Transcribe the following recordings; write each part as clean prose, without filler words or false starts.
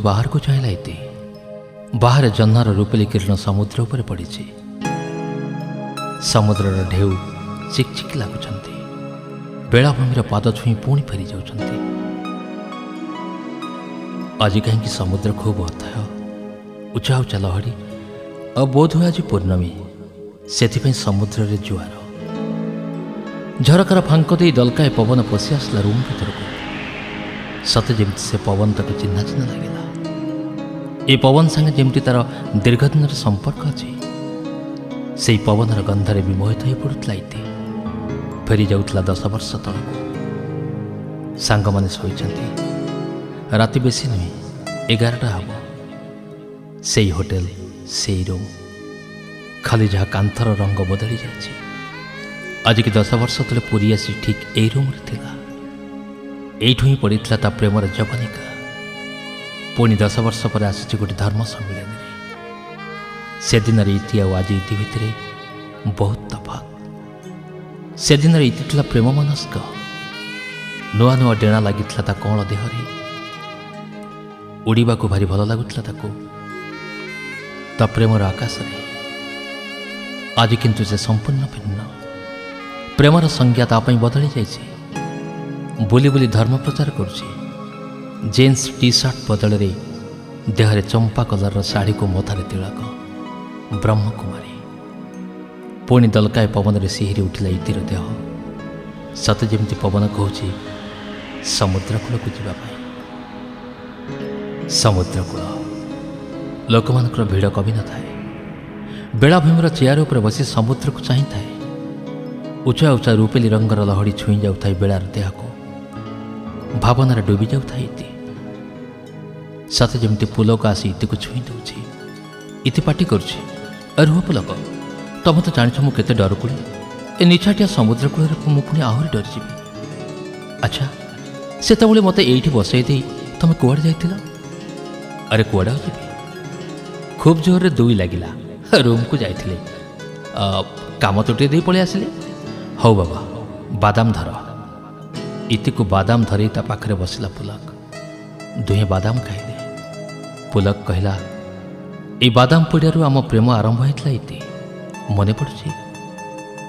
बाहर को चाहला इति बाहर जह्नार रूपेली किरण समुद्र उपर पड़ी समुद्रर ढेउ चिकचिक लगुंट बेलाभूमि पाद छुई पुणी फेरी जाउछंती आज कहीं समुद्र खूब अथाय उचा उचा लहड़ी और बोध हुए आज पूर्णमी से समुद्र रे जुआर झरकार फांक दे दलकाए पवन पशि आसला रूम भीतर को सते जमी से पवन तक चिन्हा चिन्हा लगे ये पवन संगे जमी तार दीर्घ दिन संपर्क अच्छी से पवनर गंधरे विमोहित हो पड़ुला इति फेरी जाऊला 10 वर्ष तलक सांग माने शोइछंती राति बेसी नुहे 11टा हम से होटेल से रूम खाली जहाँ कांथर रंग बदली जाए आज की 10 वर्ष तले पूरी आसी ठीक ए रूम एठू ही पड़ता ता प्रेमर जवनिका पुणी 10 वर्ष पर आसी गोटे धर्म सम्मिलन से दिन इति आज इति भितर बहुत तफात से दिन इति था प्रेम मनस्क नुआ नुआ डेणा लगी कौन देहरे उड़ीबा को भारी भल लगुला ता प्रेमर आकाश आज किंतु से संपूर्ण भिन्न प्रेमर संज्ञा तापाई बदली जाइए बुली बुली धर्म प्रचार करुच्ची जीन्स टी शर्ट बदल देहरे चंपा कलर शाढ़ी को मथारे तिलक ब्रह्मकुमारी पुणी दलकाए पवन रे सिहरी उठिला इतिर देह सते जमी पवन कहूँ समुद्र कूल को जावाई समुद्र कूल लोक मानकर भिड़ कमी न थाए बेलाभूमिर चेयर उपर बसी समुद्र को चाही थाए उचा उचा रूपेली रंगर लहड़ी छुई जाऊे बेलार देह को भावनार डुबी जाऊे इति सते जमी पुलक आसी इति को छुई दौची इति पाटी करुछि रुह पुलक तुम तो जान मुझे डर कुड़ी ए निछाटिया समुद्र कूल पुणी आहरी डरजी अच्छा से मत ये बसई दे तुम कुआड़े जाइल अरे कुआड़े जी खूब जोर दुई लगिला रूम को जाइए काम तुटे दे पलि आसिले हौ बाबा बादाम धर इति को बादाम धरी ता पाखरे बसिला पुलक दुहे बादाम खाइले पुलक कहला ए बादाम पड़ियारू आम प्रेम आरंभ होता इति मने पड़ुछि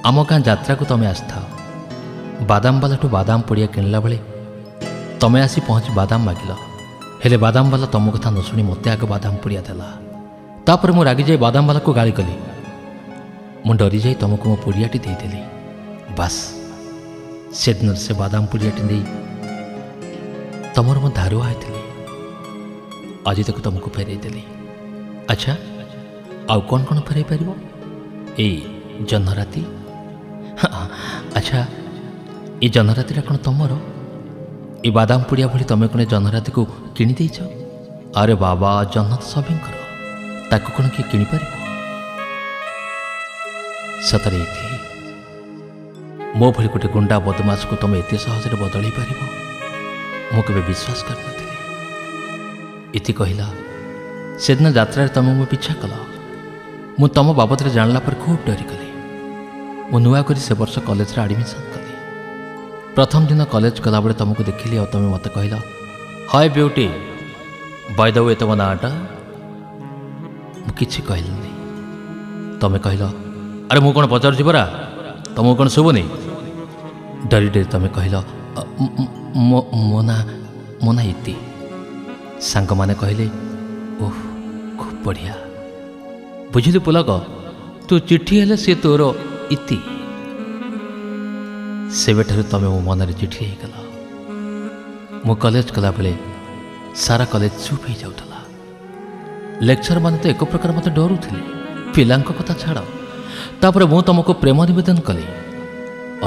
आम गाँ यात्रा को तमें आसथाओ बादाम वाला बादाम पड़िया किणला बेले तमें आसी पहुँच बादाम मागिल हेले बादाम वाला तुम कथा न शुणी मत आग बादाम पड़िया देला तापर मु रागी जाए बादाम वाला को गाली कली मु डरी जाए तुमको मो पुड़ियाटी देदेली बास से दिन से बादाम पुड़ियाटी दे तुमर मो धारुआ होती आज तक तुमको फेरई देली अच्छा आउ कौन कौन फेरई पार ए जह्नराति अच्छा ये जह्नराति कौन तुमर ये बादाम पुड़िया भली तुम कौन जह्नराति को किणी देछ अरे बाबा जह्न तो सभींकर ताकू कौन किए किणी पार सतरे मो भली गोटे गुंडा बदमाश को तुम एत सहज बदल पार मुझे विश्वास कर इति कहला से दिन यात्रा तुम मो पिछा कल मु तुम बाबद जानला पर खूब डरी गली मु नुआ करी से वर्ष कॉलेज रे एडमिशन कली प्रथम दिन कॉलेज गला बेले तुमको देखिली और तुम मत कहला हाय ब्यूटी बाय द वे तुम नाटा मुझे कहलनी तुम कहल अरे मु कौन पचार परा तुमको कौन शुभुनी डरी डरी तुम कहल मोना इति सांग माने कहले ओह खूब बढ़िया बुझिलु पुलक तू चिट्ठी हेले सी तोर इति से बेठारु तुम मो मन चिट्ठी हो गल मु कॉलेज गला बेले सारा कॉलेज चुप हो जाउतला लेक्चर माने तो एक प्रकार मत डरुथिले पिलांक कथा छाड़ तापर मु तुमको प्रेम निवेदन कली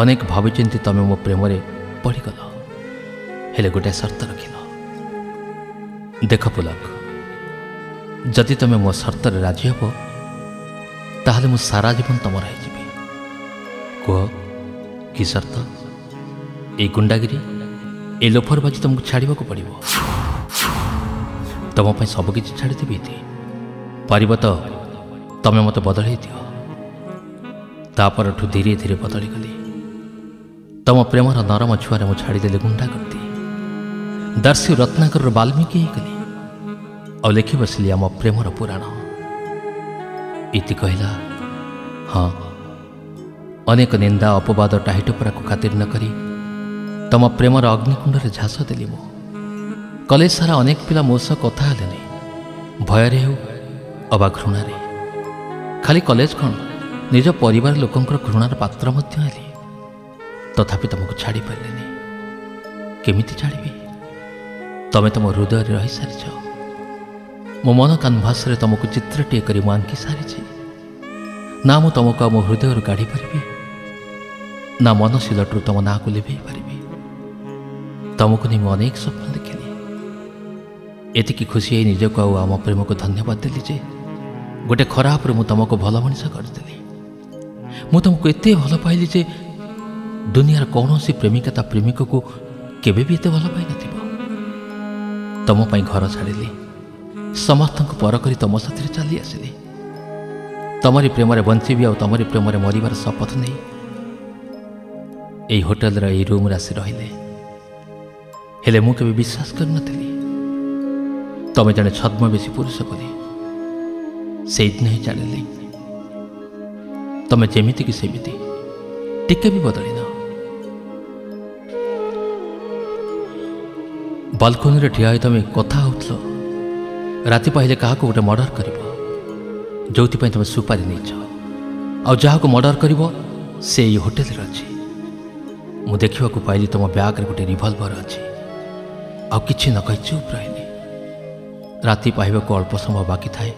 अनेक भावी चिंती तुम मो प्रेम पड़गल हेले गोटे शर्त रखिल देख पुलक जदि तुम मो शर्त राजी हे ताहले मु सारा जीवन तुम रही कह कि शर्त ये गुंडागिरी ये लोफरबाजी तुमको छाड़ा पड़ो तुम सबकि छाड़देवी पार तो तुम मत बदल दियो तापर धीरे धीरे बदली गली तुम प्रेमर नरम छुआरे मु छाड़देली गुंडा करती दर्शी रत्नाकर वाल्मीकि गली ଆଉ ଲେଖି ବସିଲି ଆମ ପ୍ରେମର ପୁରାଣ। ଇତି କହିଲା, ହଁ, ଅନେକ ନିନ୍ଦା ଅପବାଦ ଟାହିଟୋପରାକୁ ଖାତିର ନ କରି ତମ ପ୍ରେମର ଅଗ୍ନିକୁଣ୍ଡରେ ଝାସ ଦେଲି ମୁଁ। କଲେଜ ସାରା ଅନେକ ପିଲା ମୋ ସହ କଥା ହେଲେନି, ଭୟରେ ହେଉ ଅବା ଘୃଣାରେ। ଖାଲି କଲେଜ କ'ଣ, ନିଜ ପରିବାର ଲୋକଙ୍କର ଘୃଣାର ପାତ୍ର ମଧ୍ୟ ହେଲି। ତଥାପି ତମକୁ ଛାଡ଼ିପାରିଲିନି। କେମିତି ଛାଡ଼ିବି? ତମେ ତମ ହୃଦୟରେ ରହିସାରିଛ। ମୋ ମନ କାନଭାସରେ ତମକୁ ଚିତ୍ରଟିଏ କରି ମୁଁ ଆଙ୍କି ସାରିଛି। ନା ମୁଁ ତମକୁ ଆଉ ମୋ ହୃଦୟରୁ କାଢ଼ିପାରିବି, ନା ମନଶୀଲଟରୁ ତମ ନାଁକୁ ଲିଭେଇ ପାରିବି। ତମକୁ ନେଇ ମୁଁ ଅନେକ ସ୍ୱପ୍ନ ଦେଖିଲି। ଏତିକି ଖୁସି ହେଇ ନିଜକୁ ଆଉ ଆମ ପ୍ରେମକୁ ଧନ୍ୟବାଦ ଦେଲି ଯେ ଗୋଟେ ଖରାପରେ ମୁଁ ତମକୁ ଭଲ ମଣିଷ କରିଦେଲି। ମୁଁ ତମକୁ ଏତେ ଭଲ ପାଇଲି ଯେ ଦୁନିଆର କୌଣସି ପ୍ରେମିକା ତା ପ୍ରେମିକକୁ କେବେ ବି ଏତେ ଭଲ ପାଇନଥିବ। ତମ ପାଇଁ ଘର ଛାଡ଼ିଲି, ସମସ୍ତଙ୍କୁ ପର କରି ତମ ସାଥିରେ ଚାଲି ଆସିଲି। ତମରି ପ୍ରେମରେ ବଞ୍ଚିବି ଆଉ ତମରି ପ୍ରେମରେ ମରିବାର ଶପଥ ନେଇ ଏଇ ହୋଟେଲର ଏଇ ରୁମ୍ରେ ଆସି ରହିଲେ। ହେଲେ ମୁଁ କେବେ ବିଶ୍ୱାସ କରିନଥିଲି ତମେ ଜଣେ ଛଦ୍ମବେଶୀ ପୁରୁଷ ବୋଲି। ସେଇଦିନ ହିଁ ଜାଣିଲି ତମେ ଯେମିତିକି ସେମିତି, ଟିକେ ବି ବଦଳିନ। ବାଲକୋନିରେ ଠିଆ ହୋଇ ତମେ କଥା ହେଉଥିଲ ରାତି ପାହିଲେ କାହାକୁ ଗୋଟେ ମର୍ଡର କରିବ, ଯେଉଁଥିପାଇଁ ତମେ ସୁପାରି ନେଇଛ। ଆଉ ଯାହାକୁ ମର୍ଡର କରିବ ସେ ଏଇ ହୋଟେଲରେ ଅଛି। ମୁଁ ଦେଖିବାକୁ ପାଇଲି ତମ ବ୍ୟାଗ୍ରେ ଗୋଟେ ରିଭଲଭର ଅଛି। ଆଉ କିଛି ନ କହି ଚୁପ୍ ରହିଲି। ରାତି ପାହିବାକୁ ଅଳ୍ପ ସମୟ ବାକି ଥାଏ,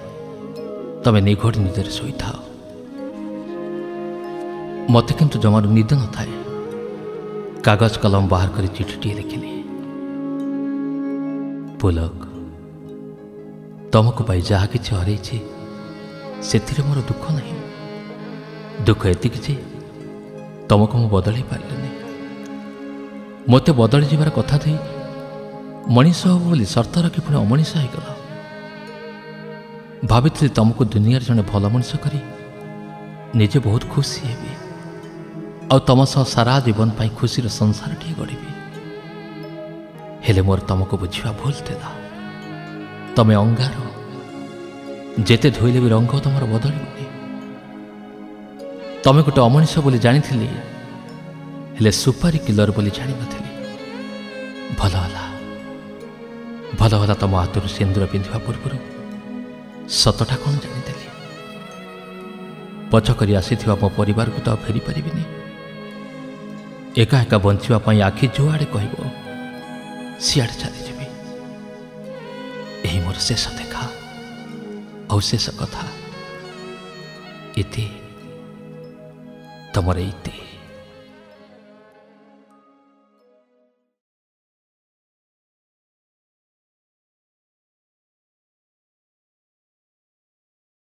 ତମେ ନିଘୋଡ଼ ନିଦରେ ଶୋଇଥାଅ। ମୋତେ କିନ୍ତୁ ଜମାରୁ ନିଦ ନଥାଏ। କାଗଜ କଲମ ବାହାର କରି ଚିଠିଟିଏ ଲେଖିଲି। ପୁଲକ, ତମକୁ ପାଇ ଯାହା କିଛି ହରେଇଛି ସେଥିରେ ମୋର ଦୁଃଖ ନାହିଁ। ଦୁଃଖ ଏତିକି ଯେ ତମକୁ ମୁଁ ବଦଳେଇ ପାରିଲିନି। ମୋତେ ବଦଳି ଯିବାର କଥା ଦେଇ ମଣିଷ ହବ ବୋଲି ସର୍ତ୍ତ ରଖି ପୁଣି ଅମଣିଷ ହେଇଗଲ। ଭାବିଥିଲି ତମକୁ ଦୁନିଆରେ ଜଣେ ଭଲ ମଣିଷ କରି ନିଜେ ବହୁତ ଖୁସି ହେବି, ଆଉ ତମ ସହ ସାରା ଜୀବନ ପାଇଁ ଖୁସିର ସଂସାରଟିଏ ଗଢ଼ିବି। ହେଲେ ମୋର ତମକୁ ବୁଝିବା ଭୁଲ ଥିଲା। ତମେ ଅଙ୍ଗାର, ଯେତେ ଧୋଇଲେ ବି ରଙ୍ଗ ତମର ବଦଳିବନି। ତମେ ଗୋଟେ ଅମଣିଷ ବୋଲି ଜାଣିଥିଲି, ହେଲେ ସୁପାରି କିଲର ବୋଲି ଜାଣିନଥିଲି। ଭଲ ହେଲା ତମ ହାତରୁ ସିନ୍ଦୁର ପିନ୍ଧିବା ପୂର୍ବରୁ ସତଟା କ'ଣ ଜାଣିଦେଲି। ପଛ କରି ଆସିଥିବା ମୋ ପରିବାରକୁ ତ ଆଉ ଫେରି ପାରିବିନି। ଏକା ଏକା ବଞ୍ଚିବା ପାଇଁ ଆଖି ଯୁଆଡ଼େ କହିବ ସିଆଡ଼େ ଚାଲିଯିବି। ଏହି ମୋର ଶେଷ ଦେଖା ଆଉ ଶେଷ କଥା। ଇତି ତମର ଇତି।